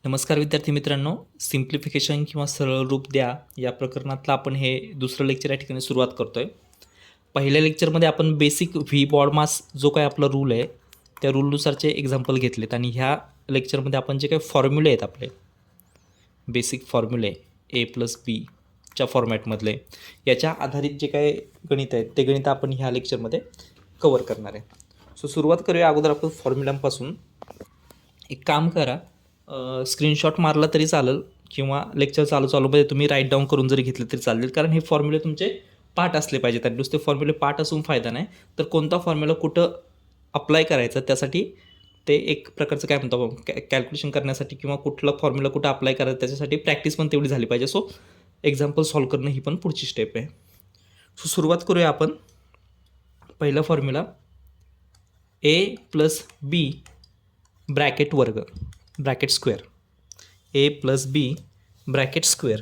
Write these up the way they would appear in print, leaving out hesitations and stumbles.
नमस्कार विद्यार्थी मित्रांनो, सिम्प्लिफिकेशन किंवा सरळ रूप द्या या प्रकरणातलं आपण हे दुसरं लेक्चर या ठिकाणी सुरुवात करतो आहे. पहिल्या लेक्चरमध्ये आपण बेसिक व्ही बॉड मास जो काही आपला रूल आहे त्या रूलनुसारचे एक्झाम्पल घेतलेत आणि ह्या लेक्चरमध्ये आपण जे काही फॉर्म्युले आहेत आपले बेसिक फॉर्म्युले A+B फॉर्मॅटमधले याच्या आधारित जे काही गणित आहेत ते गणित आपण ह्या लेक्चरमध्ये कवर करणार आहे. सो सुरुवात करूया अगोदर आपण फॉर्म्युलांपासून. एक काम करा, स्क्रीनशॉट मारला तरी चालेल किंवा लेक्चर चालूमध्ये तुम्ही राईट डाऊन करून जरी घेतले तरी चालेल, कारण हे फॉर्म्युले तुमचे पाठ असले पाहिजेत. आणि नुसते फॉर्म्युले पाठ असून फायदा नाही, तर कोणता फॉर्म्युला कुठं अप्लाय करायचा त्यासाठी ते एक प्रकारचं काय म्हणतो आपण कॅल्क्युलेशन करण्यासाठी किंवा कुठला फॉर्म्युला कुठं अप्लाय करायचं त्याच्यासाठी प्रॅक्टिस पण तेवढी झाली पाहिजे. सो एक्झाम्पल सॉल्व करणं ही पण पुढची स्टेप आहे. सो सुरुवात करूया आपण. पहिला फॉर्म्युला A+B ब्रॅकेट वर्ग bracket square. A+B bracket square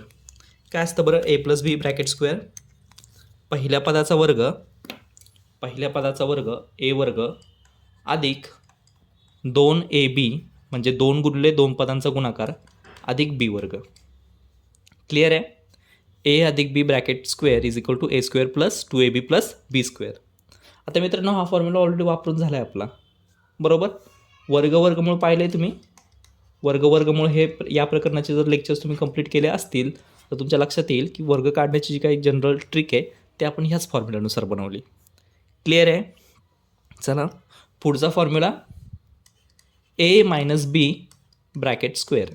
काय असतं बरं? A+B ब्रॅकेट स्क्वेअर पहिल्या पदाचा वर्ग A वर्ग अधिक 2AB म्हणजे 2 गुणिले 2 पदांचा गुणाकार अधिक B वर्ग. क्लिअर आहे? A अधिक B bracket square is equal to A square plus 2AB plus B square. आता मित्रांनो हा फॉर्म्युला ऑलरेडी वापरून झाला आहे आपला, बरोबर. वर्गमूळ पाहिले आहे तुम्ही. वर्गमूळ हे या प्रकरणाचे जर लेक्चर्स तुम्ही कंप्लीट केले असतील तर तुमच्या लक्षात येईल की वर्ग काढण्याची जी काही जनरल ट्रिक आहे ते आपण ह्याच फॉर्म्युलानुसार बनवली. क्लिअर आहे? चला पुढचा formula A-B bracket square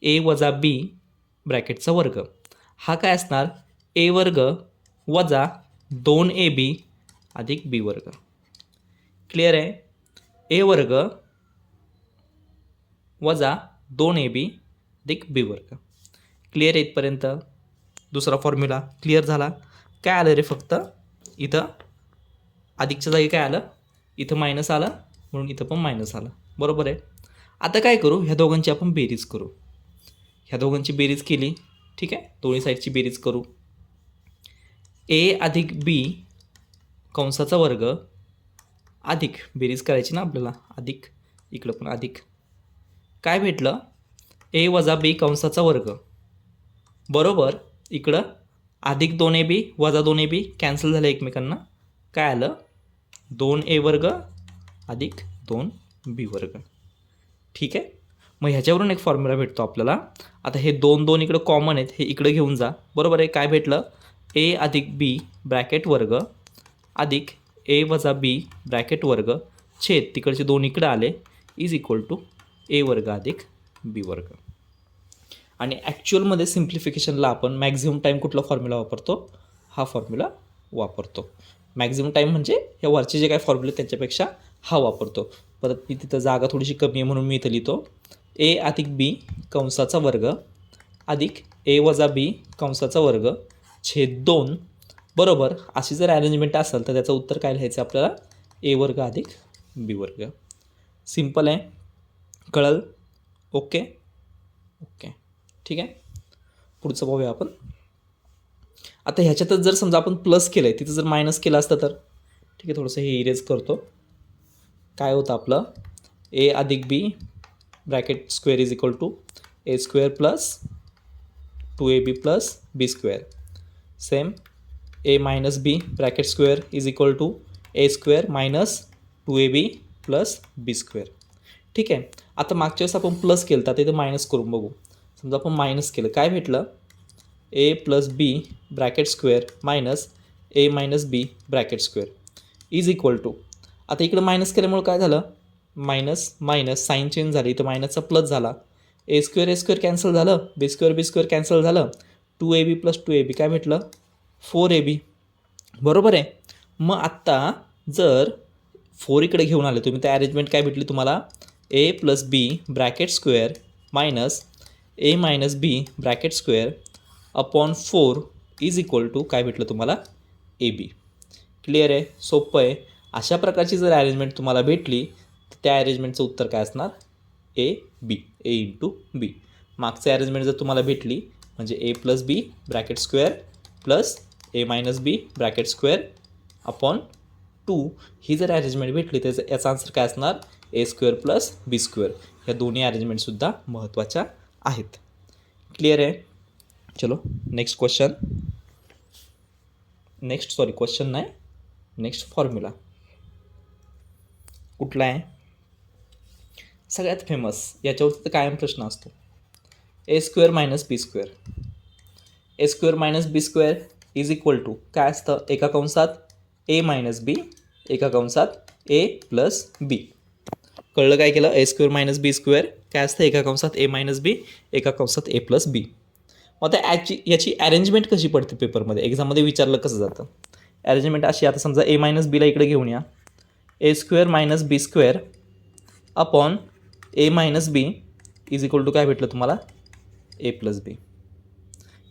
A वजा B ब्रॅकेटचा वर्ग. हा काय असणार? A वर्ग वजा 2AB अधिक B वर्ग. क्लिअर आहे? A वर्ग वजा 2AB अधिक B वर्ग. क्लिअर आहे इथपर्यंत? दुसरा फॉर्म्युला क्लिअर झाला. काय आलं रे? फक्त इथं अधिकच्या जागी काय आलं? इथं मायनस आलं, म्हणून इथं पण मायनस आलं, बरोबर आहे. आता काय करू? ह्या दोघांची आपण बेरीज करू. ह्या दोघांची बेरीज केली, ठीक आहे. दोन्ही साईडची बेरीज करू. A अधिक B कंसाचा वर्ग अधिक बेरीज करायची ना आपल्याला, अधिक इकडं पण अधिक. काय भेटलं? A वजा B कंसाचा वर्ग बरोबर इकडं अधिक 2AB वजा 2AB कॅन्सल झालं एकमेकांना. काय आलं? 2A वर्ग अधिक 2B वर्ग. ठीक आहे. मग ह्याच्यावरून एक फॉर्म्युला भेटतो आपल्याला. आता हे 2 इकडं कॉमन आहेत, हे इकडं घेऊन जा, बरोबर आहे. काय भेटलं? A अधिक B ब्रॅकेट वर्ग अधिक A वजा B ब्रॅकेट वर्ग छेद तिकडचे 2 इकडं आले इज इक्वल टू A वर्ग अधिक B वर्ग. आणि ॲक्च्युअलमध्ये सिम्प्लिफिकेशनला आपण मॅक्झिमम टाईम कुठला फॉर्म्युला वापरतो? हा फॉर्म्युला वापरतो. मॅक्झिमम टाईम म्हणजे या वरचे जे काय फॉर्म्युले त्यांच्यापेक्षा हा वापरतो. परत मी तिथं जागा थोडीशी कमी आहे म्हणून मी इथं लिहितो A अधिक B कंसाचा वर्ग अधिक A वजा B कंसाचा वर्ग छेद 2 बरोबर. अशी जर अरेंजमेंट असेल तर त्याचं उत्तर काय लिहायचं आपल्याला? A वर्ग अधिक B वर्ग. सिम्पल आहे, कळलं? ओके ओके, ठीक आहे. पुढचं पाहूया आपण. आता ह्याच्यातच जर समजा आपण प्लस केलं आहे, तिथं जर मायनस केलं असतं तर ठीक आहे. थोडंसं हे इरेज करतो. काय होतं आपलं? A अधिक B bracket square is equal to A square plus 2AB plus B square. Same A minus B bracket square is equal to A square minus 2AB plus B square. ठीक आहे. आता मागच्या वेळेस आपण प्लस केलं तर इथं मायनस करून बघू. समजा आपण मायनस केलं, काय भेटलं? A plus B bracket square minus A minus B bracket square is equal to. आता इकडं मायनस केल्यामुळे काय झालं? मायनस मायनस साईन चेंज झाली, इथं मायनसचा प्लस झाला. A स्क्वेअर कॅन्सल झालं, B स्क्वेअर कॅन्सल झालं. 2AB प्लस 2AB काय भेटलं? 4AB, बरोबर आहे. मग आत्ता जर 4 इकडे घेऊन आले तुम्ही तर अरेंजमेंट काय भेटली तुम्हाला? A plus B bracket square minus A minus B bracket square upon 4 is equal to काय भेटलं तुम्हाला? AB. क्लिअर आहे? सोपं आहे. अशा प्रकारची जर अरेंजमेंट तुम्हाला भेटली तर त्या अरेंजमेंटचं उत्तर काय असणार? AB, A into B. मागचं अरेंजमेंट जर तुम्हाला भेटली म्हणजे A plus B bracket square plus A minus B bracket square upon 2 ही जर अरेंजमेंट भेटली तर याचा आन्सर काय असणार? A square plus B square. ह्या दोन्ही अरेंजमेंटसुद्धा महत्त्वाच्या आहेत. क्लिअर आहे. चलो नेक्स्ट क्वेश्चन. क्वेश्चन नाही, नेक्स्ट फॉर्म्युला कुठला आहे? सगळ्यात फेमस, याच्यावरती तर कायम प्रश्न असतो. a² - b². a² - b² is equal to काय असतं? एका कंसात a - b, एका कंसात a + b. कळलं काय केलं? a² - b² काय असतं? एका कंसात a - b, एका कंसात a + b. मग आता याची अरेंजमेंट कशी पडते पेपरमध्ये, एक्झाममध्ये विचारलं कसं जातं? अरेंजमेंट अशी, आता समजा a - b ला इकडे घेऊन या. a² - b² upon a - b is equal to काय भेटलं तुम्हाला? a + b.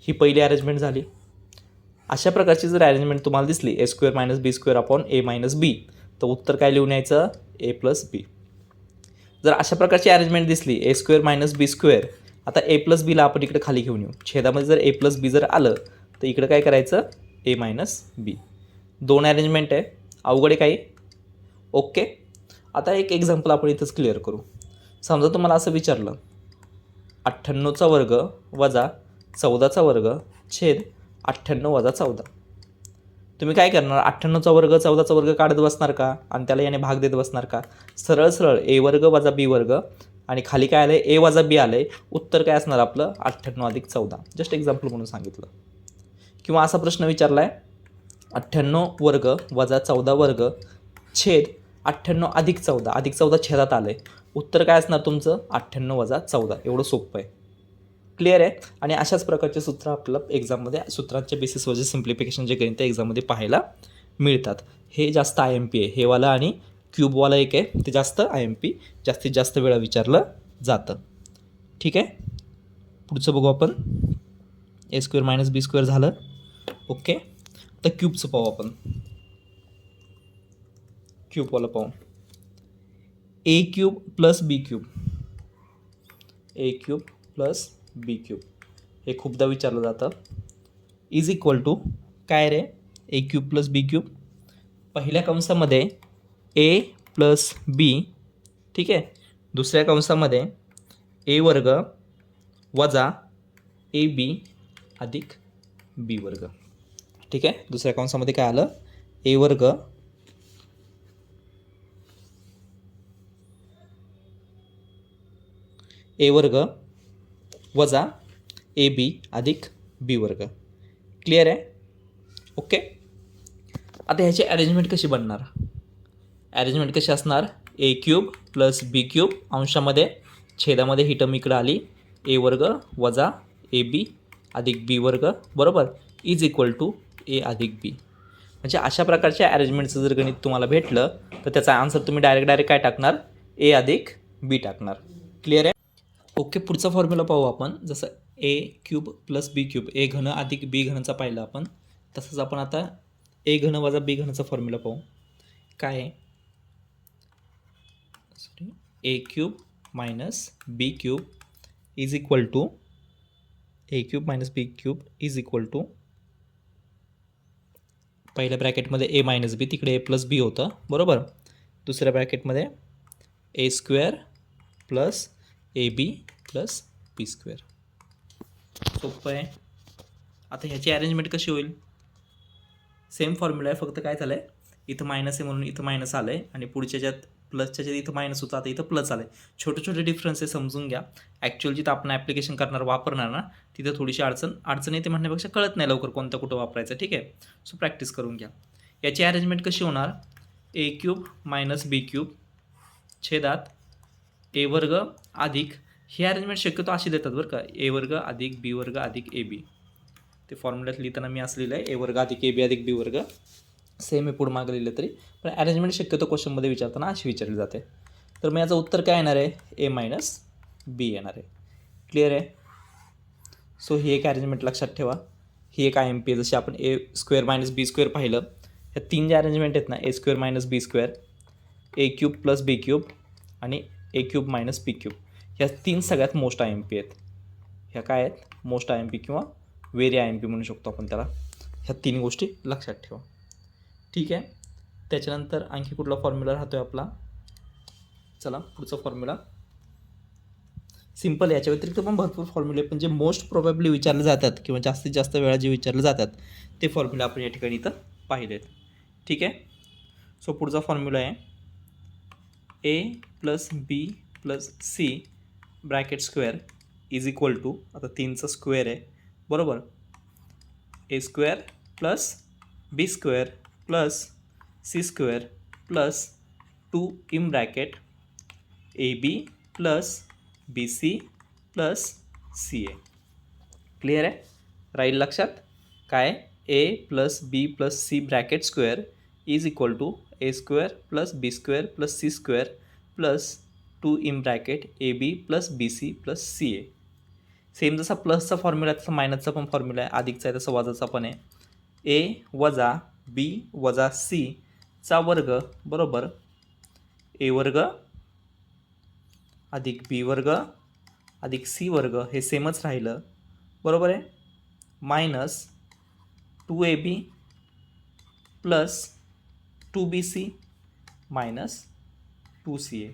ही पहिली अरेंजमेंट झाली. अशा प्रकारची जर अरेंजमेंट तुम्हाला दिसली a² - b² upon a - b, तर उत्तर काय लिहून यायचं? a + b. जर अशा प्रकारची अरेंजमेंट दिसली a² - b², आता a + b ला आपण इकडे खाली घेऊन येऊ. छेदामध्ये जर a + b जर आलं तर इकडे काय करायचं? a - b. 2 अरेंजमेंट आहे. अवघड आहे काही? ओके. आता एक एक्झाम्पल आपण इथंच क्लिअर करू. समजा तुम्हाला असं विचारलं 98चा वर्ग वजा 14चा वर्ग छेद 98 - 14. तुम्ही काय करणार? 98चा वर्ग 14चा वर्ग काढत बसणार का आणि त्याला याने भाग देत बसणार का? सरळ सरळ a² - b² आणि खाली काय आलं आहे? a - b आलं आहे. उत्तर काय असणार आपलं? 98 + 14. जस्ट एक्झाम्पल म्हणून सांगितलं. किंवा असा प्रश्न विचारला आहे 98 वर्ग वजा 14 वर्ग छेद 98 + 14. + 14 छेदात आलं आहे. उत्तर काय असणार तुमचं? 98 - 14. एवढं सोपं आहे. क्लिअर आहे. आणि अशाच प्रकारचे सूत्र आपल्याला एक्झाममध्ये सूत्रांच्या बेसिसवरचे सिम्प्लिफिकेशन जे गणित एक्झाममध्ये पाहायला मिळतात. हे जास्त IMP आहे. हे वाला आणि क्यूबवाला एक आहे, ते जास्त IMP, जास्तीत जास्त वेळा विचारलं जातं. ठीक आहे. पुढचं बघू आपण. a² - b² झालं. ओके. तर क्यूबचं पाहू आपण. क्यूबवाला पाहू. a³ + b³. a³ + b³ हे खूपदा विचारलं जातं. इज इक्वल टू काय रे? a³ + b³. पहिल्या कंसामध्ये a + b, ठीक आहे. दुसऱ्या कंसामध्ये a² वजा ab अधिक b². ठीक आहे. दुसऱ्या कंसामध्ये काय आलं? a² वजा ab अधिक b². क्लिअर आहे. ओके. आता ह्याची अरेंजमेंट कशी बनणार? अरेंजमेंट कशी असणार? a³ + b³ अंशामध्ये, छेदामध्ये ही टर्म इकडं आली, a² वजा ab अधिक b² बरोबर इज इक्वल टू a अधिक b. म्हणजे अशा प्रकारच्या अरेंजमेंटचं जर गणित तुम्हाला भेटलं तर त्याचा आन्सर तुम्ही डायरेक्ट काय टाकणार? a अधिक b टाकणार. क्लिअर आहे. ओके. पुढचा फॉर्म्युला पाहू आपण. जसं a³ + b³ a³ अधिक b³ पाहिलं आपण, तसंच आपण आता a³ वजा b³ फॉर्म्युला पाहू. काय आहे? a³ - b³ is equal to a³ - b³ is equal to पहिल्या ब्रॅकेटमध्ये a - b, तिकडे a + b होतं बरोबर. दुसऱ्या ब्रॅकेटमध्ये a² + ab + b². सोपं आहे. आता ह्याची अरेंजमेंट कशी होईल? सेम फॉर्म्युला आहे, फक्त काय झालं आहे, इथं मायनस आहे म्हणून इथं मायनस आलं आहे आणि पुढच्या ज्यात प्लसच्या ज्यात इथं मायनस होतं, आता इथं प्लस आलं आहे. छोटे छोटे डिफरन्स आहे, समजून घ्या. ॲक्च्युअल जिथं आपण ॲप्लिकेशन करणार वापरणार ना, तिथं थोडीशी अडचण येते म्हणण्यापेक्षा कळत नाही लवकर कोणतं कुठं वापरायचं. ठीक आहे. सो प्रॅक्टिस करून घ्या. याची अरेंजमेंट कशी होणार? a³ - b³ छेदात a² अधिक, ही अरेंजमेंट शक्यतो अशी देतात बरं का, a² अधिक b² अधिक ab. ते फॉर्म्युल्यात लिहिताना मी असं लिहिलं आहे a² अधिक ab अधिक b². सेम आहे पुढं मागं लिहिलं तरी, पण अरेंजमेंट शक्यतो क्वेश्चनमध्ये विचारताना अशी विचारली जाते. तर मग याचं उत्तर काय येणार आहे? a - b येणार आहे. क्लिअर आहे. सो ही एक अरेंजमेंट लक्षात ठेवा. ही एक IMP आहे. जशी आपण a² - b² पाहिलं, ह्या 3 ज्या अरेंजमेंट आहेत ना, a² - b², a³ + b³ आणि a³ - b³, ह्या 3 सगळ्यात मोस्ट IMP आहेत. ह्या काय आहेत? मोस्ट IMP किंवा व्हेरी IMP म्हणू शकतो आपण त्याला. ह्या 3 गोष्टी लक्षात ठेवा. ठीक आहे. त्याच्यानंतर आणखी कुठला फॉर्म्युला राहतो आहे आपला? चला पुढचा फॉर्म्युला. सिम्पल. याच्या व्यतिरिक्त पण भरपूर फॉर्म्युले, पण जे मोस्ट प्रोबॅबली विचारले जातात किंवा जास्तीत जास्त वेळा जे विचारले जातात ते फॉर्म्युला आपण या ठिकाणी इथं पाहिलेत. ठीक आहे. सो पुढचा फॉर्म्युला आहे A plus B plus C bracket square is equal to, आता 3चा स्क्वेअर आहे बरोबर, A square plus B square plus C square plus 2 in bracket A B plus B C plus C A. Clear आहे. राहील लक्षात काय, A plus B plus C bracket square is equal to A square plus B square plus C square plus 2 in bracket A B plus B C plus C A. Same जसा प्लसचा formula आहे तसा मायनसचा पण formula आहे, अधिकचा आहे तसा वजाचा पण आहे. ए वजा बी वजा सी चा वर्ग बरोबर ए वर्ग अधिक बी वर्ग अधिक सी वर्ग हे सेमच राहिलं बरोबर आहे, minus 2ab plus 2bc minus 2ca.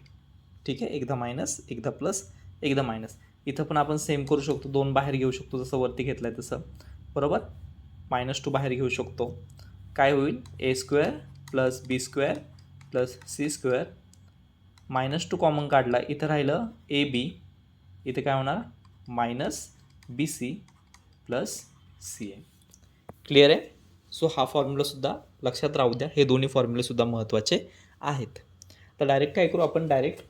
ठीक आहे. एकदा मायनस एकदा प्लस एकदा मायनस. इथं पण आपण सेम करू शकतो, 2 बाहेर घेऊ शकतो जसं वरती घेतलं आहे तसं बरोबर. -2 बाहेर घेऊ शकतो. काय होईल, A square plus B square plus C square, -2 common काढला, इथं राहिलं ए बी, इथे काय होणार minus B C plus C A. Clear आहे. सो हा फॉर्म्युलासुद्धा लक्षात राहू द्या, हे दोन्ही फॉर्म्युलेसुद्धा महत्त्वाचे आहेत. तर डायरेक्ट काय करू आपण, डायरेक्ट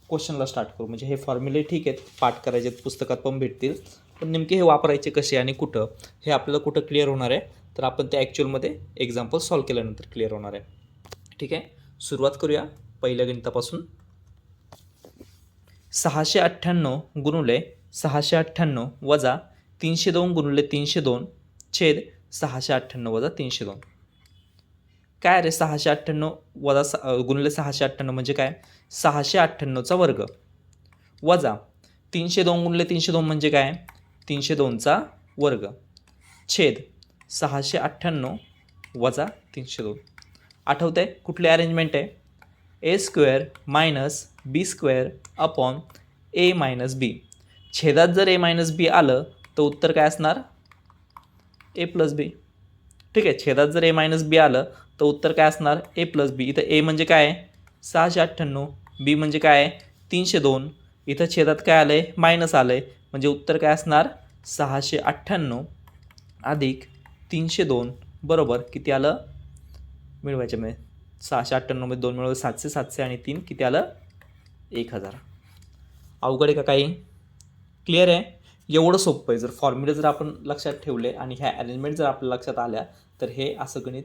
क्वेश्चनला स्टार्ट करू. म्हणजे हे फॉर्म्युले ठीक आहेत, पाठ करायचे आहेत, पुस्तकात पण भेटतील, पण नेमके हे वापरायचे कसे आणि कुठं हे आपल्याला कुठं क्लिअर होणार आहे, तर आपण ते ॲक्च्युअलमध्ये एक्झाम्पल सॉल्व केल्यानंतर क्लिअर होणार आहे. ठीक आहे. सुरुवात करूया पहिल्या गणितापासून. 698 गुणुले 698 वजा 302 गुणुले 302 छेद 698 वजा 302. काय रे 698 वजा गुणुले 698 म्हणजे काय, 698चा वर्ग वजा 302 गुणुले 302 म्हणजे काय, 302चा वर्ग छेद 698 वजा 302. आठवतं आहे कुठली अरेंजमेंट आहे, ए स्क्वेअर मायनस बी स्क्वेअर अपॉन ए मायनस बी. छेदात जर ए मायनस बी आलं तर उत्तर काय असणार, ए प्लस बी. ठीक आहे. छेदात जर ए मायनस बी आलं तर उत्तर काय असणार, ए प्लस बी. इथं ए म्हणजे काय आहे 698, बी म्हणजे काय आहे 302, इथं छेदात काय आलं आहे मायनस आलं आहे, म्हणजे उत्तर काय असणार 698 अधिक 302 बरोबर किती आलं, मिळवायचे म्हणजे 698 मध्ये 2 मिळवलं 700, 700 आणि 3 किती आलं 1000. अवघड आहे का काही, क्लिअर आहे. एवढं सोपं आहे. जर फॉर्म्युले जर आपण लक्षात ठेवले आणि ह्या अरेंजमेंट जर आपल्या लक्षात आल्या तर हे असं गणित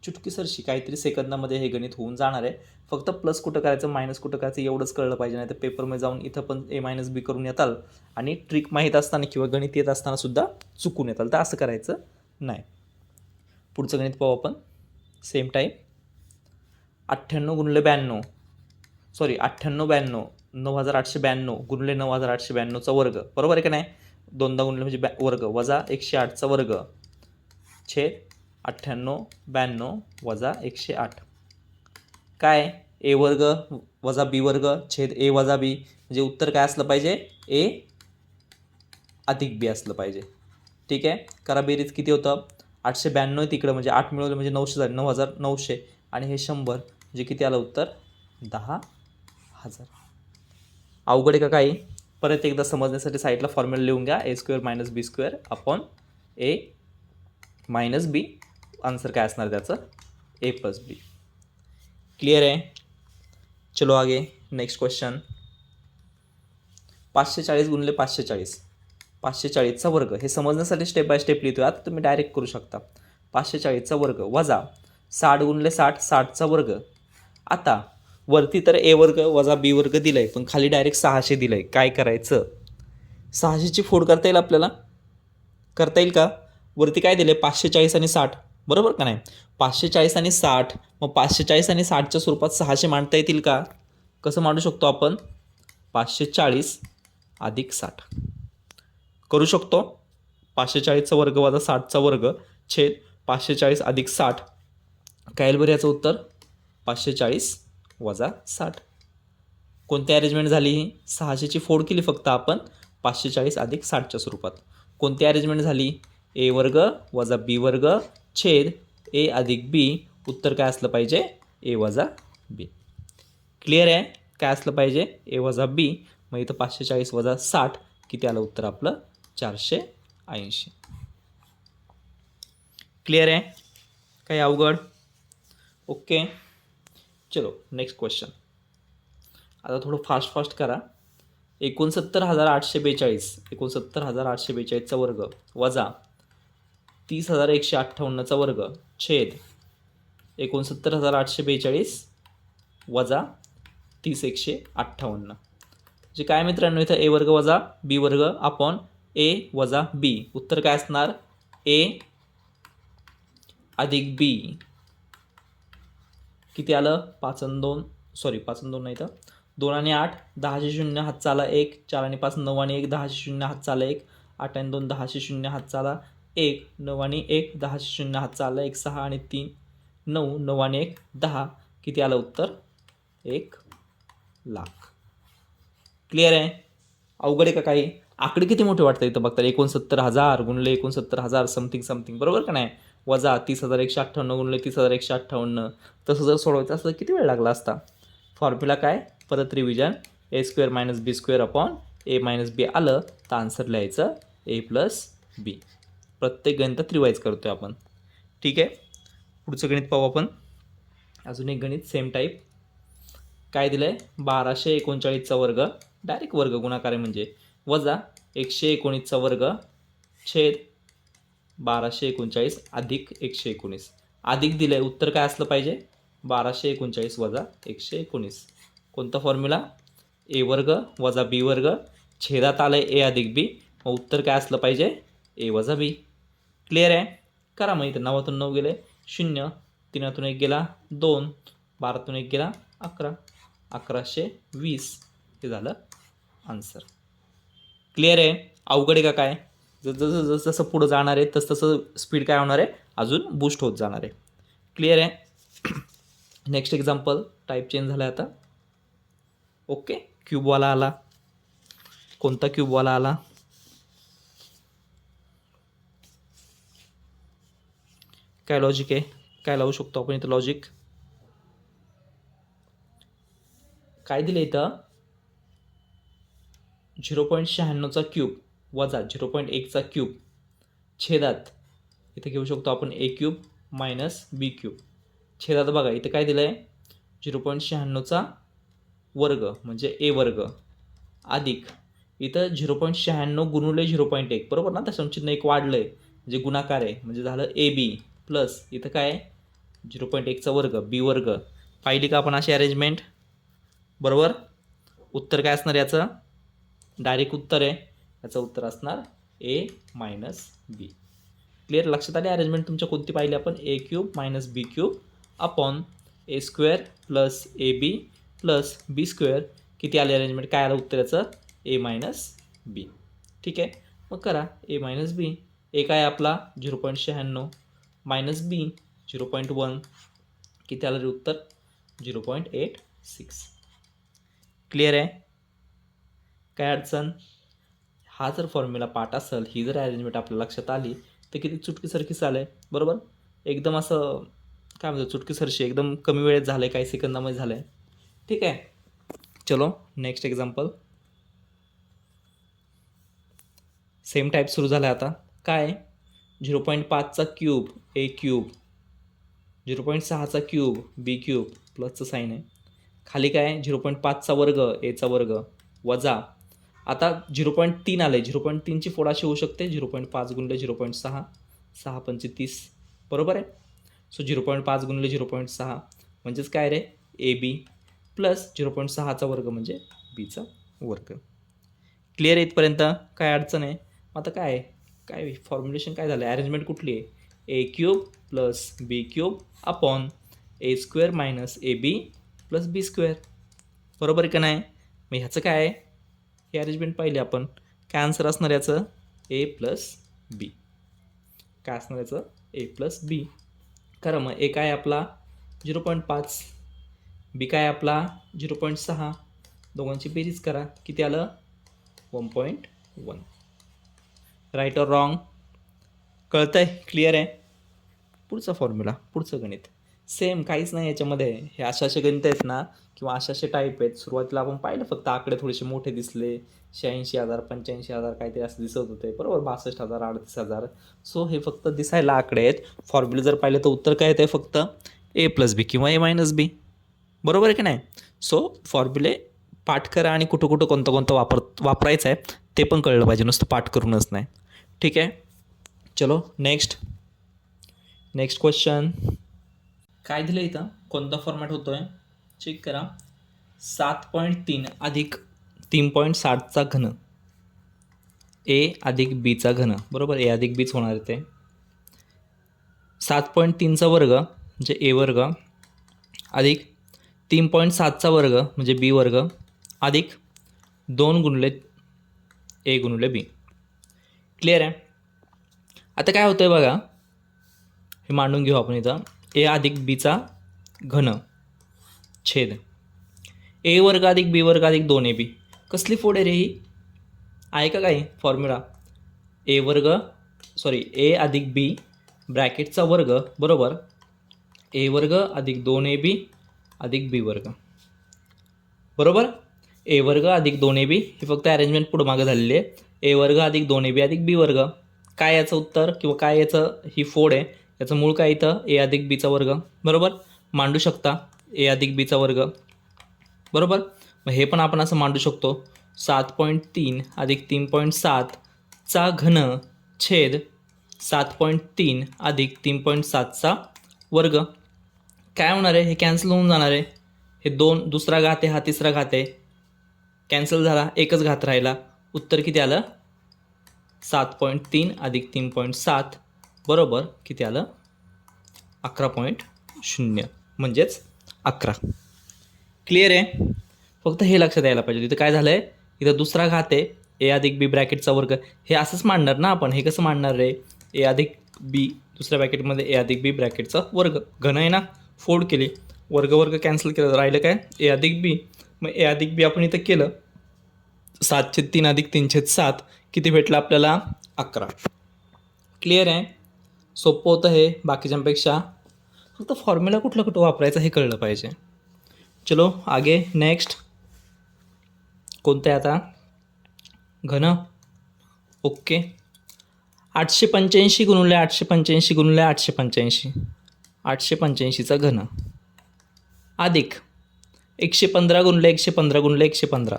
चुटकीसरशी काहीतरी सेकंदामध्ये हे गणित होऊन जाणार आहे. फक्त प्लस कुठं करायचं मायनस कुठं करायचं एवढंच कळलं पाहिजे, नाही तर पेपरमध्ये जाऊन इथं पण ए मायनस बी करून येताल आणि ट्रिक माहीत असताना किंवा गणित येत असताना सुद्धा चुकून येताल, तर असं करायचं नाही. पुढचं गणित पाहू आपण. सेम टाईप 98 गुणिले 92 सॉरी 98 9892 गुणिले 9892चा वर्ग बरोबर आहे का नाही, 2दा गुणिले म्हणजे वर्ग वजा 108चा वर्ग छेद 98 92 वजा 108. काय, ए वर्ग वजा बी वर्ग छेद ए वजा बी, म्हणजे उत्तर काय असलं पाहिजे, ए अधिक बी असलं पाहिजे. ठीक आहे. करा बेरीज, किती होतं 892 तिकडं म्हणजे 8 मिळवलं म्हणजे 900 झाले, 9900 आणि हे 100 म्हणजे किती आलं उत्तर 10,000. अवघड आहे का काही, परत एकदा समजण्यासाठी साईडला फॉर्म्युला लिहून घ्या, ए स्क्वेअर मायनस बी स्क्वेअर अपॉन ए मायनस बी, आन्सर काय असणार त्याचं ए प्लस बी. क्लिअर आहे. चलो आगे नेक्स्ट क्वेश्चन. 540 गुणिले 540 540चा वर्ग, हे समजण्यासाठी स्टेप बाय स्टेप लिहितो. आता तुम्ही डायरेक्ट करू शकता. 540चा वर्ग वजा 60 गुणिले 60 60चा वर्ग. आता वरती तर ए वर्ग वजा बी वर्ग दिलं आहे, पण खाली डायरेक्ट 600 दिलं आहे. काय करायचं, 600ची फोड करता येईल आपल्याला, करता येईल का. वरती काय दिलं आहे 540 आणि 60 बरोबर का नाही, 540 आणि 60, मग 540 आणि 60च्या स्वरूपात 600 मांडता येतील का. कसं मांडू शकतो आपण, 540 अधिक 60 करू शकतो. 540चा वर्ग वजा 60चा वर्ग छेद 540 अधिक 60, काय येईल बरं याचं उत्तर 540 वजा 60. कोणती अरेंजमेंट झाली ही? 600ची फोड केली फक्त आपण 540 अधिक 60च्या स्वरूपात. कोणती अरेंजमेंट झाली? ए वर्ग वजा बी वर्ग छेद ए अधिक बी. उत्तर काय असलं पाहिजे? ए वजा बी. क्लिअर आहे? काय असलं पाहिजे? ए वजा बी. मग इथं 540 वजा 60 किती आलं उत्तर आपलं? 480. क्लिअर आहे? काही अवघड? ओके, चलो नेक्स्ट क्वेश्चन. आता थोडं फास्ट करा. 69,842 69,842चा वर्ग वजा 30,158चा वर्ग छेद 69,842 वजा 30,158. जे काय मित्रांनो, इथं ए वर्ग वजा बी वर्ग अपॉन ए वजा बी. उत्तर काय असणार? ए अधिक बी किती आलं? 5 आणि 2 नाही तर 2 आणि 8 10चे 0 हातचा आला 1. 4 आणि 5 9 आणि 1 10चे 0 हातचा आला 1. 8 आणि 2 10चे 0 हातचा आला 1. 9 आणि 1 10चे 0 हातचा आला 1. 6 आणि 3 9. 9 आणि 1 10. किती आलं उत्तर? 1,00,000. क्लिअर आहे? अवघड आहे का काही? आकडे किती मोठे वाटतं इथं बघता. 69,000 गुणले 69,000 समथिंग बरोबर का नाही? वजा 30,158 गुणले 30,158. तसं जर सोडवायचं असतं किती वेळ लागला असता? फॉर्म्युला काय? परत रिव्हिजन. ए स्क्वेअर मायनस बी स्क्वेअर अपॉन ए मायनस बी आलं तर आन्सर लिहायचं ए प्लस बी. प्रत्येक गणितात रिवाईज करतोय आपण. ठीक आहे, पुढचं गणित पाहू आपण. अजून एक गणित सेम टाईप. काय दिलं आहे? 1239चा वर्ग डायरेक्ट वर्ग गुणाकार आहे म्हणजे वजा 119चा वर्ग छेद 1239 अधिक 119. अधिक दिलं आहे, उत्तर काय असलं पाहिजे? 1239 वजा 119. कोणता फॉर्म्युला? ए वर्ग वजा बी वर्ग छेदात आलं आहे ए अधिक बी. मग उत्तर काय असलं पाहिजे? ए वजा बी. क्लिअर आहे? करा मग. इथं 9तून 9 गेले 0. 3तून 1 गेला 2. 12तून 1 गेला 11. 1120 हे झालं आन्सर. क्लिअर आहे? अवघड आहे का काय? जसं जसं पुढं जाणार आहे तसं स्पीड काय होणार आहे? अजून बूस्ट होत जाणार आहे. क्लिअर आहे? Next example. टाईप चेंज झाला आहे आता. ओके, क्यूबवाला आला. कोणता क्यूबवाला आला? काय लॉजिक आहे? काय लावू शकतो आपण इथं लॉजिक? काय दिलं इथं? 0.96चा क्यूब वजा 0.1चा क्यूब छेदात इथं घेऊ शकतो आपण A cube minus B cube. छेदात बघा इथं काय दिलं आहे? 0.96चा वर्ग म्हणजे ए वर्ग अधिक इथं 0.96 गुणुले 0.1 बरोबर ना? त्याच्यावर चिन्ह एक वाढलं आहे म्हणजे गुणाकार आहे म्हणजे झालं ए बी प्लस इथं काय 0.1चा वर्ग बी वर्ग. पाहिली का आपण अशी अरेंजमेंट? बरोबर. उत्तर काय असणार याचं? डायरेक्ट उत्तर आहे याचं उत्तर असणार ए मायनस बी. क्लिअर? लक्षात आली अरेंजमेंट तुमच्या कोणती पाहिली आपण? A cube minus B cube upon A square plus A B plus B square. किती आले अरेंजमेंट? काय आलं उत्तर याचं? A minus B. ठीक आहे, मग करा ए मायनस बी. ए काय आपला 0.96 मायनस बी 0.1. किती आलं रे उत्तर? 0.86. क्लिअर आहे? काय अडचण? हा जर फॉर्म्युला पाठ असेल, ही जर अरेंजमेंट आपल्या लक्षात आली तर किती चुटकीसरकी चालेल. बरोबर? एकदम असं काय म्हणतो चुटकीसरशी एकदम कमी वेळेत झालं आहे, काही सेकंदामध्ये झालं आहे. ठीक आहे, चलो नेक्स्ट एक्झाम्पल. सेम टाईप सुरू झाला आहे आता. काय? 0.5चा क्यूब ए क्यूब 0.6चा क्यूब बी क्यूब प्लसचं साईन आहे. खाली काय? 0.5चा वर्ग एचा वर्ग वजा आता 0.3 आलं आहे. 0.3ची फोड अशी होऊ शकते 0.5 गुणले 0.6 6 पंचे 30 बरोबर आहे. सो 0.5 गुणले 0.6 म्हणजेच काय रे? ए बी प्लस 0.6चा वर्ग म्हणजे बीचा वर्ग. क्लिअर आहे इथपर्यंत? काय अडचण आहे? आता काय काय फॉर्म्युलेशन काय झालं? अरेंजमेंट कुठली आहे? A cube plus B cube upon A square minus A B plus B square. बरोबर आहे का नाही? मग ह्याचं काय आहे? हे अरेंजमेंट पाहिली आपण. काय आन्सर असणार याचं? ए प्लस बी. काय असणार याचं? ए प्लस बी. खरं मग ए काय आपला 0.5 बी काय आपला 0.6 दोघांची बेरीज करा, किती आलं 1.1. Right or wrong? कळतं आहे? क्लिअर आहे? पुढचा फॉर्म्युला, पुढचं गणित सेम, काहीच नाही याच्यामध्ये. हे असे गणित आहेत ना किंवा असे टाईप आहेत. सुरुवातीला आपण पाहिलं फक्त आकडे थोडेसे मोठे दिसले, 86,000 85,000 काहीतरी असं दिसत होते बरोबर, 62,000 38,000. सो हे फक्त दिसायला आकडे आहेत. फॉर्म्युला जर पाहिलं तर उत्तर काय येतं फक्त A+B किंवा A-B, बरोबर आहे की नाही? सो फॉर्म्युले पाठ करा आणि कुठं कुठं कोणतं कोणतं वापरायचं आहे ते पण कळलं पाहिजे, नुसतं पाठ करूनच नाही. ठीक आहे, चलो नेक्स्ट क्वेश्चन. काय दिलं इथं, कोणता फॉर्मॅट होतो आहे चेक करा. 7.3 अधिक 3.7चा घन A अधिक Bचा घन, बरोबर, A अधिक Bच होणार आहे ते. 7.3चा वर्ग म्हणजे A वर्ग अधिक 3.7चा वर्ग म्हणजे B वर्ग अधिक 2 गुणिले A गुणिले B. क्लिअर आहे? आता काय होतं आहे बघा, हे मांडून घेऊ आपण इथं. A अधिक Bचा घन छेद A वर्ग अधिक B वर्ग अधिक 2AB. कसली फोड आहे रे ही? आहे का काही फॉर्म्युला? A अधिक B ब्रॅकेटचा वर्ग बरोबर A वर्ग अधिक 2AB अधिक B वर्ग, बरोबर. A वर्ग अधिक 2AB ही फक्त अरेंजमेंट पुढं मागं झालेली आहे. A वर्ग अधिक 2AB अधिक B वर्ग. काय याचं उत्तर किंवा काय याचं ही फोड आहे, याचं मूळ काय इथं A अधिक Bचा वर्ग, बरोबर. मांडू शकता A अधिक Bचा वर्ग, बरोबर. मग हे पण आपण असं मांडू शकतो 7.3 अधिक 3.7चा घन छेद 7.3 अधिक 3.7चा वर्ग. काय होणार आहे, हे कॅन्सल होऊन जाणार आहे. हे 2 दुसरा घात आहे, हा तिसरा घात आहे, कॅन्सल झाला, एकच घात राहिला. उत्तर किती आलं 7.3 अधिक 3.7 बरोबर किती आलं 11.0 म्हणजेच 11. क्लिअर आहे? फक्त हे लक्षात यायला पाहिजे. इथं काय झालं आहे, इथं दुसरा घात आहे A अधिक B ब्रॅकेटचा वर्ग, हे असंच मांडणार ना आपण. हे कसं मांडणार रे, A अधिक B दुसऱ्या ब्रॅकेटमध्ये A अधिक B ब्रॅकेटचा वर्ग, घन आहे ना, फोड केली, वर्ग कॅन्सल केलं, राहिलं काय A अधिक B. मग A अधिक B आपण इथं केलं 7/3 अधिक 3/7 किती भेटलं आपल्याला 11. क्लिअर आहे? सोपं होतं हे बाकीच्यांपेक्षा. फक्त फॉर्म्युला कुठं वापरायचा हे कळलं पाहिजे. चलो आगे नेक्स्ट. कोणतं आहे आता, घन. ओके, 885 गुणिले 885 गुणिले 885, 885चा घन अधिक 115 गुणिले 115 गुणिले 115,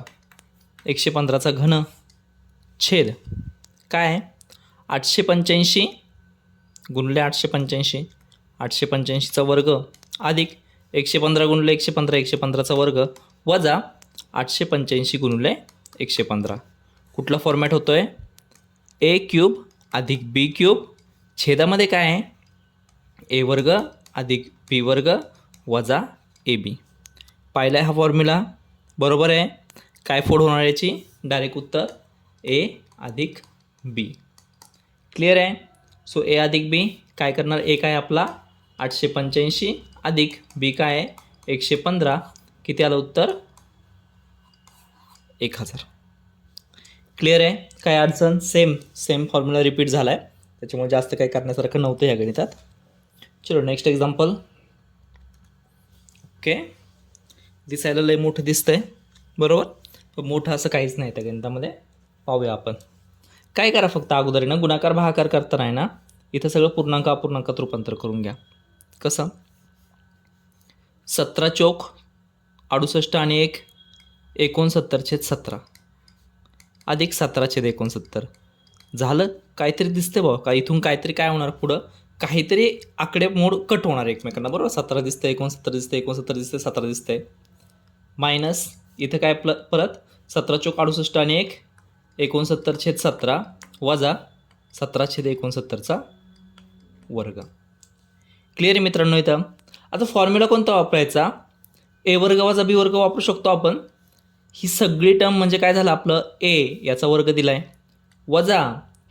115चा घन छेद काय 885 गुणिले 885, 885चा वर्ग अधिक 115 गुणिले 115, 115चा वर्ग वजा 885 गुणिले 115. कुठला फॉर्मॅट होतो आहे, A³ अधिक B³ छेदामध्ये काय आहे A वर्ग अधिक B वर्ग वजा AB. पाहिला आहे हा फॉर्म्युला, बरोबर आहे. काय फोड होणार याची, डायरेक्ट उत्तर A अधिक B. क्लिअर आहे? सो A अधिक B काय करणार, A काय आपला 885 अधिक B काय आहे 115, किती आलं उत्तर 1000. क्लिअर आहे? काय अडचण, सेम फॉर्म्युला रिपीट झाला आहे, त्याच्यामुळे जास्त काही करण्यासारखं नव्हतं या गणितात. चलो नेक्स्ट एक्झाम्पल. ओके, दिसायला लय मोठं दिसतंय बरोबर, पण मोठं असं काहीच नाही त्या गणितामध्ये. पाहूया आपण. काय करा, फक्त अगोदर ना गुणाकार भागाकार करताना आहे ना इथं सगळं पूर्णांक अपूर्णांकात रूपांतर करून घ्या. कसं, 17 चौक 68 आणि 1 69/17 अधिक 17/69 झालं. काहीतरी दिसते बाबा, का इथून काहीतरी काय होणार, पुढं काहीतरी आकडे मोड कट होणार एकमेकांना, बरोबर. 17 दिसते, 69 दिसते, 69 दिसते, 17 दिसते, मायनस इथं काय परत 17 चौक 68 आणि 1 69/17 वजा 17/69चा वर्ग. क्लिअर आहे मित्रांनो? इथं आता फॉर्म्युला कोणता वापरायचा, A वर्ग वजा B वर्ग वापरू शकतो आपण. ही सगळी टर्म म्हणजे काय झालं आपलं A याचा वर्ग दिला आहे, वजा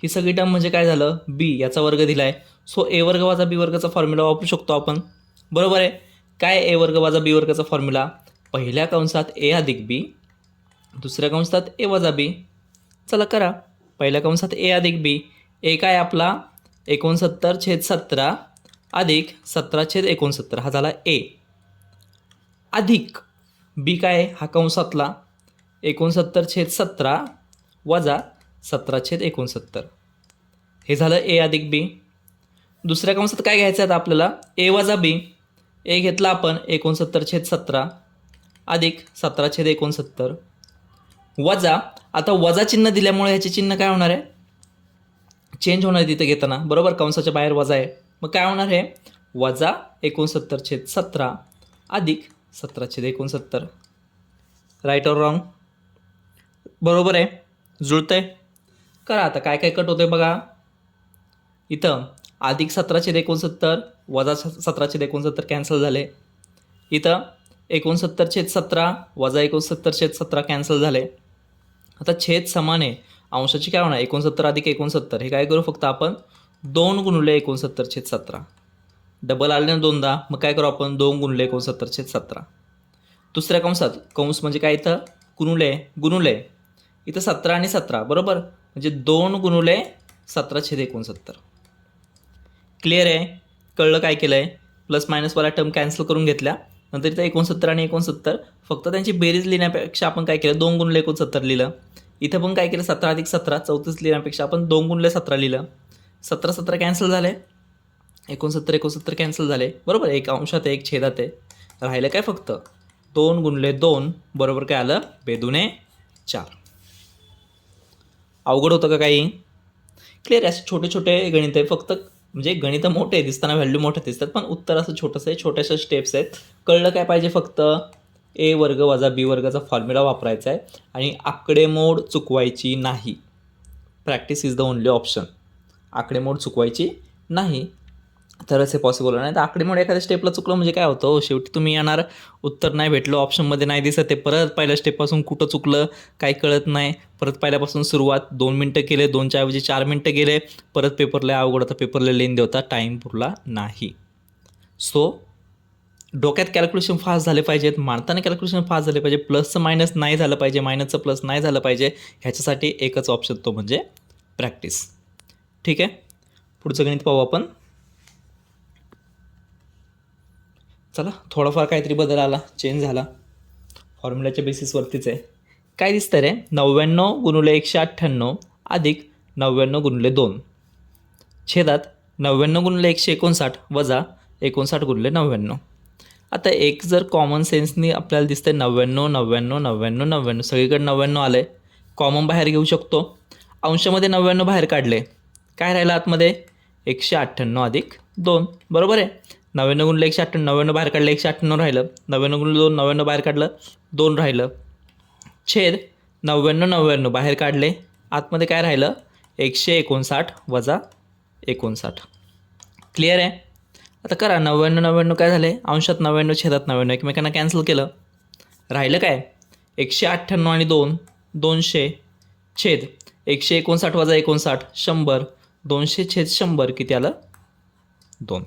ही सगळी टर्म म्हणजे काय झालं B याचा वर्ग दिला आहे. सो A वर्ग वजा B वर्गाचा फॉर्म्युला वापरू शकतो आपण, बरोबर आहे. काय A वर्ग वजा B वर्गाचा फॉर्म्युला, पहिल्या कंसात A अधिक B दुसऱ्या कंसात ए वजा बी. चला करा. पहिल्या कंसात ए अधिक बी. ए काय आपला 69/17 अधिक 17/69 हा झाला ए. अधिक बी काय हा कंसातला 69/17 वजा 17/69 हे झालं ए अधिक बी. दुसऱ्या कंसात काय घ्यायचं आहे आपल्याला ए वजा बी. ए घेतला आपण 69/17 अधिक 17/69 वजा, आता वजा चिन्ह दिल्यामुळे ह्याचे चिन्ह काय होणार आहे, चेंज होणार आहे तिथे घेताना, बरोबर. कंसाच्या बाहेर वजा आहे, मग काय होणार आहे वजा 69/17 अधिक 17/69. राईट और रॉंग? बरोबर आहे, जुळतंय. करा आता काय काय कट होतंय बघा. इथं अधिक 17/69 वजा 17/69 कॅन्सल झाले. इथं 69/17 वजा 69/17 कॅन्सल झाले. आता छेद समान आहे, अंशाची काय होणार 69 अधिक 69. हे काय करू फक्त आपण 2 गुणिले 69/17. डबल आले ना दोनदा, मग काय करू आपण 2 गुणिले 69/17. दुसऱ्या कंसात कंस म्हणजे काय इथं गुणुले इथं 17 आणि 17 बरोबर, म्हणजे 2 गुणिले 17/69. क्लिअर आहे? कळलं काय केलं आहे? प्लस मायनसवाला टर्म कॅन्सल करून घेतल्या, नंतर इथं 69 आणि 69 फक्त त्यांची बेरीज लिहिण्यापेक्षा आपण काय केलं 2 गुणिले 69 लिहिलं. इथं पण काय केलं 17 अधिक 17 34 लिहिण्यापेक्षा आपण 2 गुणिले 17 लिहिलं. 17 कॅन्सल झाले, 69 कॅन्सल झाले बरोबर. एक अंशात एक छेदात आहे, राहिलं काय फक्त 2 गुणिले 2 बरोबर काय आलं बेदुने 4. अवघड होतं का काही? क्लिअर आहे. असे छोटे छोटे गणित आहे, फक्त म्हणजे गणित मोठे दिसताना व्हॅल्यू मोठे दिसतात, पण उत्तर असं छोटंसं आहे, छोट्याशा स्टेप्स आहेत. कळलं काय पाहिजे फक्त ए वर्ग वजा बी वर्गाचा फॉर्म्युला वापरायचा आहे आणि आकडेमोड चुकवायची नाही. Practice is the only option. आकडेमोड चुकवायची नाही तरच हे पॉसिबल नाही. तर आकडेमोड एखाद्या स्टेपला चुकलं म्हणजे काय होतं, शेवटी तुम्ही येणार उत्तर नाही भेटलं, ऑप्शनमध्ये नाही दिसत ते, परत पहिल्या स्टेपपासून कुठं चुकलं काही कळत नाही, परत पहिल्यापासून सुरुवात. 2 मिनटं केले, 2च्या ऐवजी 4 मिनटं गेले, परत पेपरला अवघड होता, पेपरला लेंदी होता, टाईम पुरला नाही. सो डोक्यात कॅल्क्युलेशन फास्ट झाले पाहिजेत, मांडताना कॅल्क्युलेशन फास्ट झाले पाहिजे, प्लसचं मायनस नाही झालं पाहिजे, मायनसचं प्लस नाही झालं पाहिजे. ह्याच्यासाठी एकच ऑप्शन तो म्हणजे प्रॅक्टिस. ठीक आहे, पुढचं गणित पाहू आपण. चला, थोडाफार काहीतरी बदल आला, चेंज झाला, फॉर्म्युल्याच्या बेसिसवरतीच आहे. काय दिसतं रे 99 गुणिले 198 अधिक 99 गुणिले 2 छेदात 99 गुणिले 159 वजा 59 गुणिले 99. आता एक जर कॉमन सेन्सनी आपल्याला दिसतंय 99 99 99 99 सगळीकडे 99 आलं आहे, कॉमन बाहेर घेऊ शकतो. अंशामध्ये 99 बाहेर काढले, काय राहिलं आतमध्ये 198 अधिक 2 बरोबर आहे. 99 गुणिले 198 99 बाहेर काढलं 198 राहिलं, 99 गुणिले 2 99 बाहेर काढलं 2 राहिलं, छेद 99 99 बाहेर काढले, आतमध्ये काय राहिलं 159 वजा 59. क्लिअर आहे? आता करा 99 99 काय झाले, अंशात 99 छेदात 99 एकमेकांना कॅन्सल केलं, राहिलं काय 198 आणि 2 200 छेद 159 वजा 59 100 200 छेद 100 किती आलं 2.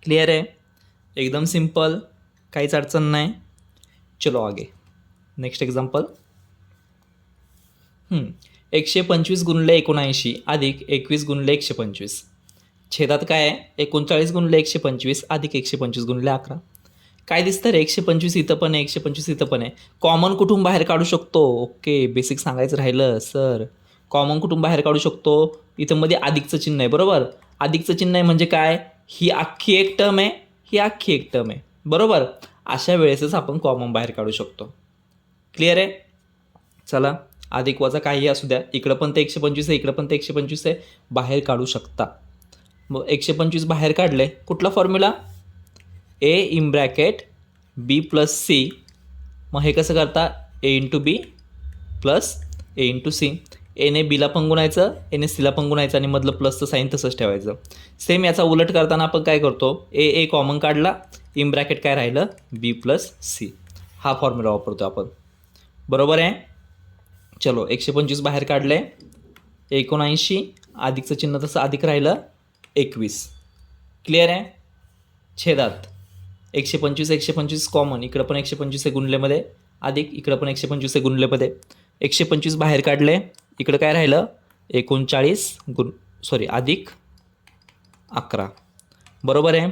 क्लिअर आहे? एकदम सिंपल, काहीच अडचण नाही. चलो आगे नेक्स्ट एक्झाम्पल. 125 गुणिले 79 अधिक 21 गुणिले 125 छेदात काय आहे 39 गुणिले 125 अधिक 125 गुणिले 11. काय दिसतं रे 125 इथं पण आहे 125 इथं पण आहे, कॉमन कुठून बाहेर काढू शकतो. ओके, बेसिक सांगायचं राहिलं सर, कॉमन कुठून बाहेर काढू शकतो, इथं मध्ये अधिकचं चिन्ह आहे बरोबर. अधिकचं चिन्ह आहे म्हणजे काय, ही अख्खी एक टर्म आहे, ही अख्खी एक टर्म आहे बरोबर. अशा वेळेसच आपण कॉमन बाहेर काढू शकतो. क्लिअर आहे? चला, अधिक वजा काही असू द्या, इकडं पण ते 125 आहे, इकडं पण ते 125 आहे, बाहेर काढू शकता. मग 125 बाहेर काढले, कुठला formula A in bracket B plus C. मग हे कसं करता A into B plus A into C. एने बीला पण गुणायचं, एने सीला पण गुणायचं आणि मधलं प्लसचं साईन तसंच ठेवायचं. सेम याचा उलट करताना आपण काय करतो, ए कॉमन काढला, इन ब्रॅकेट काय राहिलं बी प्लस सी. हा फॉर्म्युला वापरतो आपण बरोबर आहे. चलो 125 बाहेर काढले, 79 अधिकचं चिन्ह तसं अधिक राहिलं 21. क्लिअर आहे? छेदात 125 125 कॉमन, इकडं पण 125 आहे गुणलेमध्ये अधिक इकडं पण 125 आहे गुणलेमध्ये. 125 बाहेर काढले, इकडं काय राहिलं 39 अधिक 11. बरोबर आहे.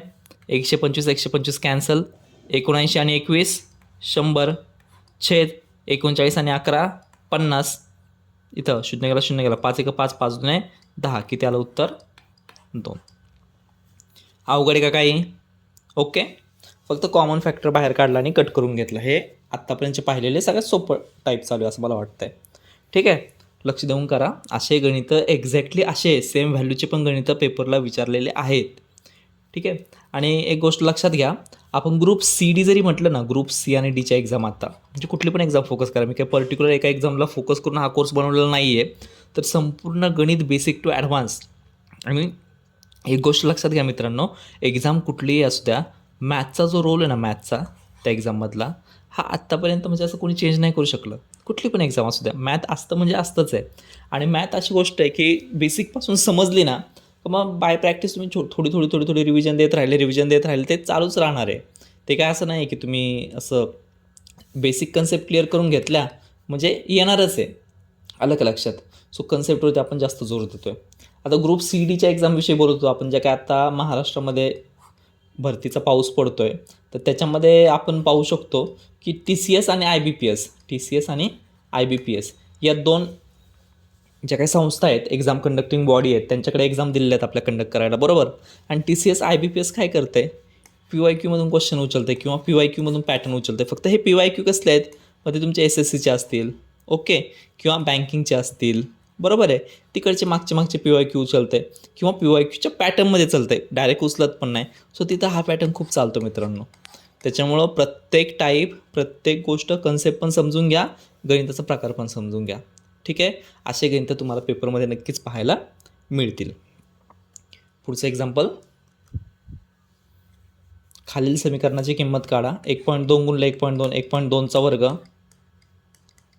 125 कॅन्सल. 79 आणि 21 100 छेद 39 आणि 11 50. इथं शून्य गेला 5 1 5 5 2 10. किती आलं उत्तर 2. अवघड आहे का काही? ओके. फक्त कॉमन फॅक्टर बाहेर काढला आणि कट करून घेतलं. हे आत्तापर्यंत पाहिलेले सगळ्यात सोपं टाईप चालू आहे असं मला वाटतंय. ठीक आहे, लक्ष देऊन करा. असे गणितं एक्झॅक्टली असे सेम व्हॅल्यूचे पण गणितं पेपरला विचारलेले आहेत. ठीक आहे. आणि एक गोष्ट लक्षात घ्या, आपण ग्रुप सी डी जरी म्हटलं ना, ग्रुप सी आणि डीच्या एक्झाम आता म्हणजे कुठली पण एक्झाम फोकस करा. मी काही पर्टिक्युलर एका एक्झामला फोकस करून हा कोर्स बनवलेला नाही आहे. तर संपूर्ण गणित बेसिक टू ॲडव्हान्स. आणि एक गोष्ट लक्षात घ्या मित्रांनो, एक्झाम कुठलीही असू द्या, मॅथचा जो रोल आहे ना मॅथचा त्या एक्झाममधला, हा आत्तापर्यंत म्हणजे असं कोणी चेंज नाही करू शकलं. कुठली पण एक्झाम असू द्या, मॅथ असतं म्हणजे असतंच आहे. आणि मॅथ अशी गोष्ट आहे की बेसिकपासून समजली ना, तर मग बाय प्रॅक्टिस तुम्ही थोडी रिव्हिजन देत राहिले ते चालूच राहणार आहे. ते काय असं नाही की तुम्ही असं बेसिक कन्सेप्ट क्लिअर करून घेतल्या म्हणजे येणारच आहे. आलं का लक्षात? सो कन्सेप्टवरती आपण जास्त जोर देतो आहे. आता ग्रुप सी डीच्या एक्झामविषयी बोलतो आपण, ज्या काय आता महाराष्ट्रामध्ये भरतीचा पाऊस पडतो आहे. तर त्याच्यामध्ये आपण पाहू शकतो की TCS आणि IBPS या दोन ज्या काही संस्था आहेत, एक्झाम कंडक्टिंग बॉडी आहेत, त्यांच्याकडे एक्झाम दिलेल्या आहेत आपल्या कंडक्ट करायला. बरोबर. आणि TCS IBPS काय करते, PYQमधून क्वेश्चन उचलते किंवा PYQमधून पॅटर्न उचलते. फक्त हे PYQ कसले आहेत, मग ते तुमचे SSCचे असतील, ओके, किंवा बँकिंगचे असतील. बरोबर आहे. तिकडचे मागचे PYQ उचलते किंवा PYQच्या पॅटर्नमध्ये चालते, डायरेक्ट उचलत पण नाही. सो तिथं हा पॅटर्न खूप चालतो मित्रांनो. त्याच्यामुळं प्रत्येक टाईप, प्रत्येक गोष्ट, कन्सेप्ट पण समजून घ्या, गणिताचा प्रकार पण समजून घ्या. ठीक आहे. असे गणितं तुम्हाला पेपरमध्ये नक्कीच पाहायला मिळतील. पुढचं एक्झाम्पल, खालील समीकरणाची किंमत काढा. 1.2 गुणिले 1.2 1.2चा वर्ग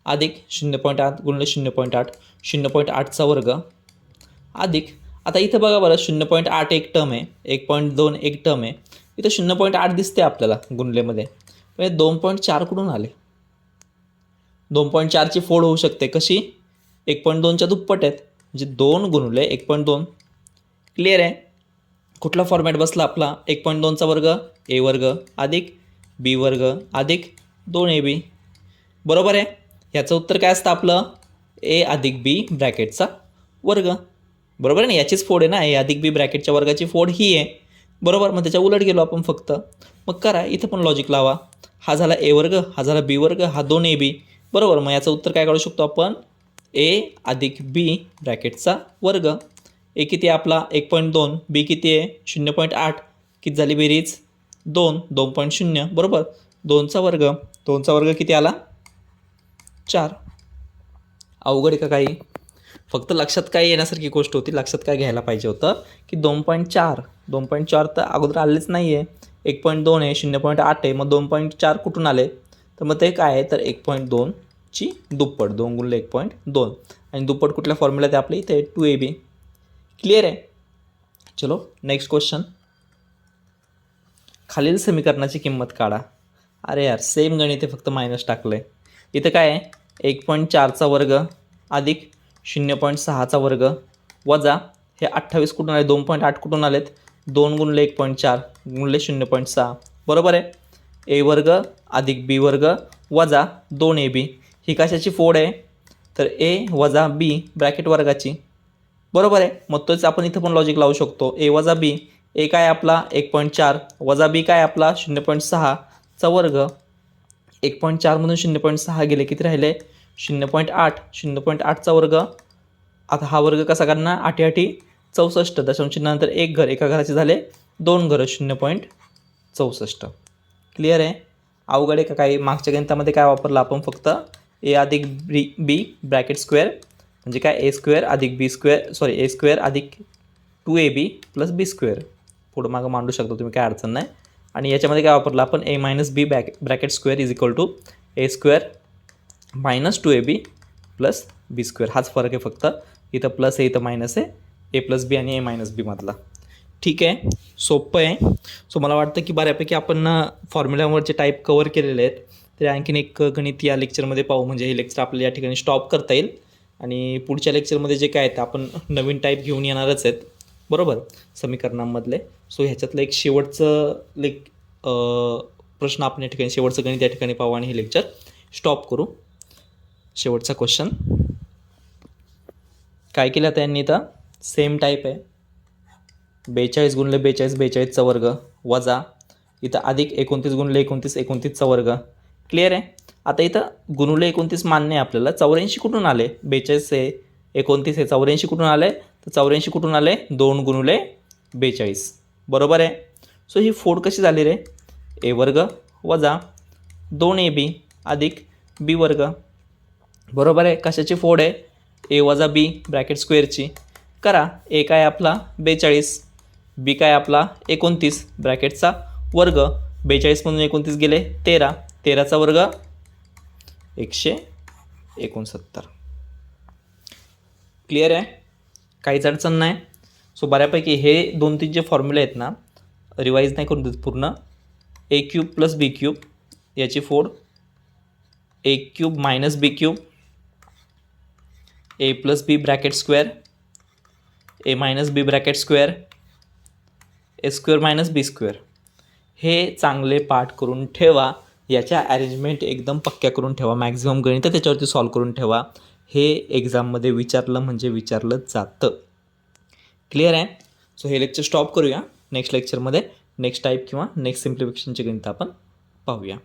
अधिक 0.8 गुणिले 0.8 0.8चा वर्ग अधिक, आता इथं बघा बरं, 0.8 एक टर्म आहे, 1.2 एक टर्म आहे. इथं 0.8 दिसते आपल्याला गुणलेमध्ये, म्हणजे 2.4 कुठून आले? 2.4ची फोड होऊ शकते कशी? 1.2च्या दुप्पट आहेत, म्हणजे 2 गुणिले 1.2. क्लिअर आहे? कुठला फॉर्मॅट बसला आपला? 1.2चा वर्ग A वर्ग अधिक B वर्ग अधिक 2AB. बरोबर आहे. ह्याचं उत्तर काय असतं आपलं? A अधिक B ब्रॅकेटचा वर्ग. बरोबर आहे ना, याचीच फोड आहे ना, A अधिक B ब्रॅकेटच्या वर्गाची फोड ही आहे. बरोबर. मग त्याच्या उलट गेलो आपण फक्त. मग करा, इथं पण लॉजिक लावा. हा झाला A वर्ग, हा झाला B वर्ग, हा 2AB. बरोबर. मग याचं उत्तर काय काढू शकतो आपण? A अधिक B ब्रॅकेटचा वर्ग. A किती आहे आपला? 1.2. B किती आहे? 0.8. किती झाली बेरीज? 2. 2.0. बरोबर. 2चा वर्ग, 2चा वर्ग किती आला? 4. अवघड आहे का काही? फक्त लक्षात काय येण्यासारखी गोष्ट होती, लक्षात काय घ्यायला पाहिजे होतं की 2.4 तर अगोदर आलेच नाही आहे. 1.2 आहे, 0.8 आहे, मग 2.4 कुठून आले? तर मग ते काय आहे, तर 1.2ची दुप्पट, 2 गुणिले 1.2. आणि दुप्पट कुठल्या फॉर्म्युला ते आपल्या इथे 2AB. क्लिअर आहे? चलो नेक्स्ट क्वेश्चन, खालील समीकरणाची किंमत काढा. अरे यार, सेम गणित आहे, फक्त मायनस टाकलं आहे. इथं काय आहे? 1.4चा वर्ग अधिक 0.6चा वर्ग वजा हे 28 कुठून आले? 2.8 कुठून आलेत? 2 गुणिले 1.4 गुणिले 0.6. बरोबर आहे. A वर्ग अधिक B वर्ग वजा 2AB. ही कशाची फोड आहे? तर A वजा B ब्रॅकेट वर्गाची. बरोबर आहे. मग तोच आपण इथं पण लॉजिक लावू शकतो. A वजा B, A काय आपला 1.4 वजा B काय आपला 0.6चा वर्ग. 1.4मधून 0.6 गेले, किती राहिले? 0.8. 0.8चा वर्ग. आता हा वर्ग कसा करणार? 8 8 64. दशमचिन्हानंतर एक घर, एका घराचे झाले 2 घरं, 0.64. क्लिअर आहे? अवघड आहे का काही? मागच्या गणितामध्ये काय वापरलं आपण? फक्त A अधिक B ब्रॅकेट स्क्वेअर, म्हणजे काय A स्क्वेअर अधिक B स्क्वेअर, A स्क्वेअर अधिक 2AB प्लस B स्क्वेअर. पुढं मागं मांडू शकतो तुम्ही, काय अडचण नाही. आणि याच्यामध्ये काय वापरलं आपण? A minus B bracket square is equal to A square minus 2AB plus B square. हाच फरक आहे फक्त. इथं प्लस आहे, इथं मायनस आहे. A प्लस B आणि A मायनस B मधला. ठीक आहे, सोपं आहे. सो मला वाटतं की बऱ्यापैकी आपण फॉर्म्युल्यावरचे टाईप कवर केलेले आहेत. तरी आणखीन एक गणित या लेक्चरमध्ये पाहू, म्हणजे हे लेक्चर आपल्याला या ठिकाणी स्टॉप करता येईल. आणि पुढच्या लेक्चरमध्ये जे काय आहेत आपण नवीन टाईप घेऊन येणारच आहेत, बरोबर, समीकरणांमधले. सो ह्याच्यातलं एक शेवटचं प्रश्न आपण या ठिकाणी, शेवटचं गणित या ठिकाणी पाहू आणि हे लेक्चर स्टॉप करू. शेवटचा क्वेश्चन काय केलं आता यांनी, इथं सेम टाईप आहे. 42 गुणिले 42 42चा वर्ग वजा इथं अधिक 29 गुणिले 29 29चा वर्ग. क्लिअर आहे. आता इथं गुणुले 29 मान्य आहे आपल्याला. 84 कुठून आले? 42 आहे, 29 आहे, 84 कुठून आले? तर 84 कुठून आले? 2 गुणुले 42, बरोबर आहे. सो ही फोड कशी झाली रे? ए वर्ग वजा 2ab अधिक बी वर्ग, बरोबर आहे. कशाची फोड आहे? ए वजा बी ब्रॅकेट स्क्वेअरची. करा. ए काय आपला 42, बी काय आपला 29 ब्रॅकेटचा वर्ग. 42मधून 29 गेले 13, 13चा वर्ग 169. क्लिअर आहे, काहीच अडचण नाही. सो बऱ्यापैकी हे 2-3 जे फॉर्म्युले आहेत ना, रिवाईज नाही करून देत पूर्ण. ए क्यूब प्लस बी क्यूब याची फोड, ए क्यूब मायनस बी क्यूब, ए प्लस बी ब्रॅकेट स्क्वेअर, ए मायनस बी ब्रॅकेट स्क्वेअर, ए स्क्वेअर मायनस बी स्क्वेअर. हे चांगले पाठ करून ठेवा. याच्या अरेंजमेंट एकदम पक्क्या करून ठेवा. मॅक्झिमम गणित त्याच्यावरती सॉल्व करून ठेवा. हे एक्झाममध्ये विचारलं म्हणजे विचारलं जातं. क्लिअर आहे. सो हे लेक्चर स्टॉप करूया. नेक्स्ट लेक्चरमध्ये नेक्स्ट टाईप किंवा नेक्स्ट सिम्प्लिफिकेशनचे गणित आपण पाहूया.